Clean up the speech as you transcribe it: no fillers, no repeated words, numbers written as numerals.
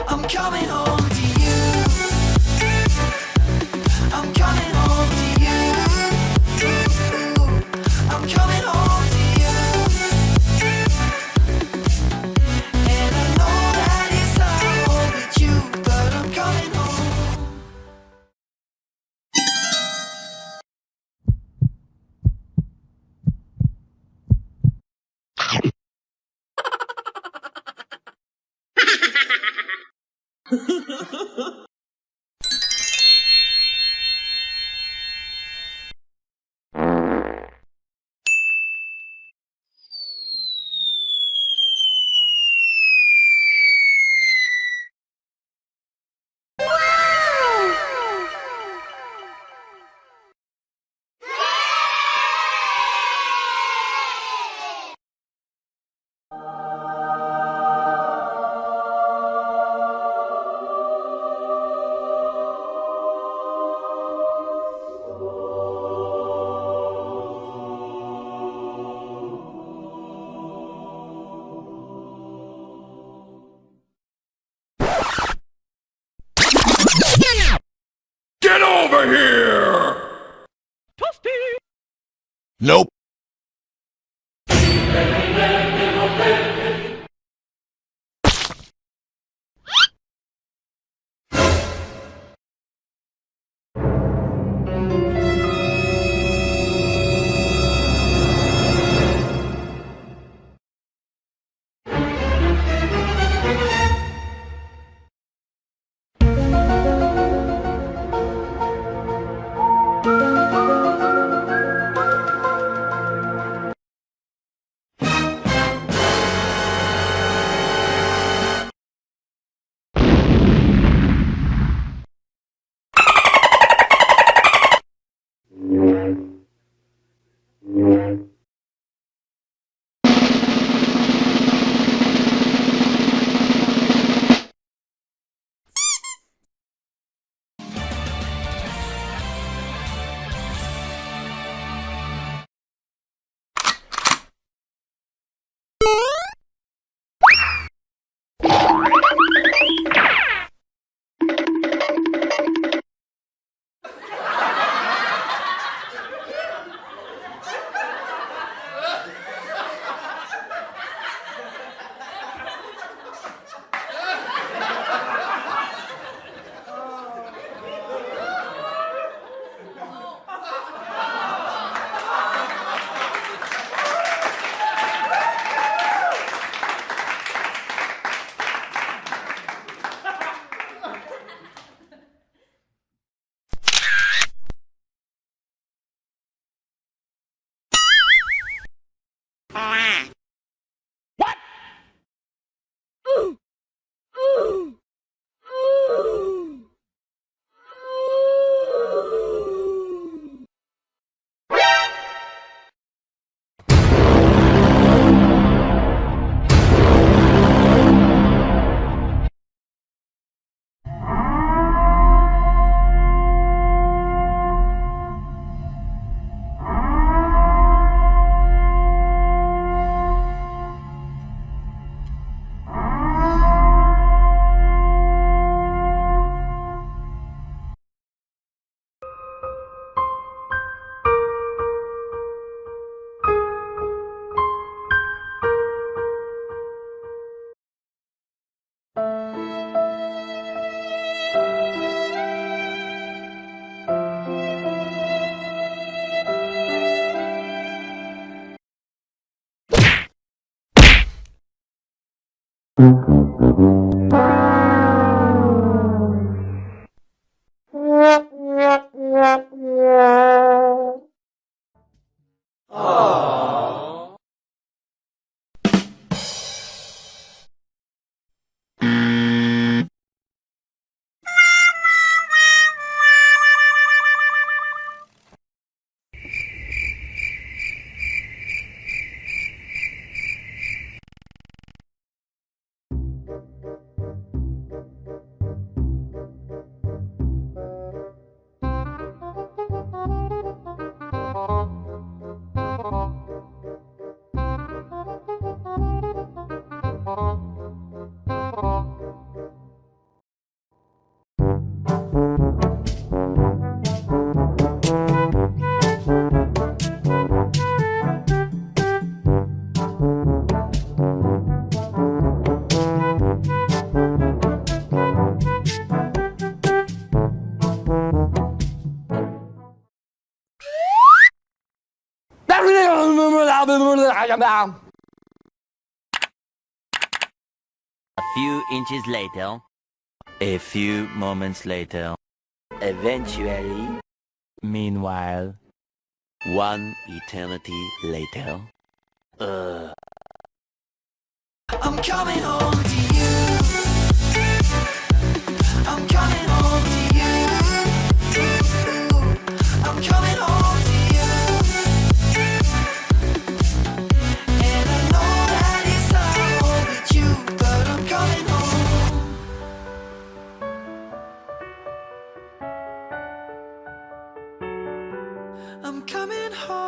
I'm coming home to you. I'm coming home to you. I'm coming home to you. And I know that it's hard with you, but I'm coming home. Get over here! Nope. Calm down. A few inches later. A few moments later. Eventually. Meanwhile. One eternity later. I'm coming home to you. I'm coming home to you. I'm coming home to you. And I know that it's not overdue, but I'm coming home. I'm coming home.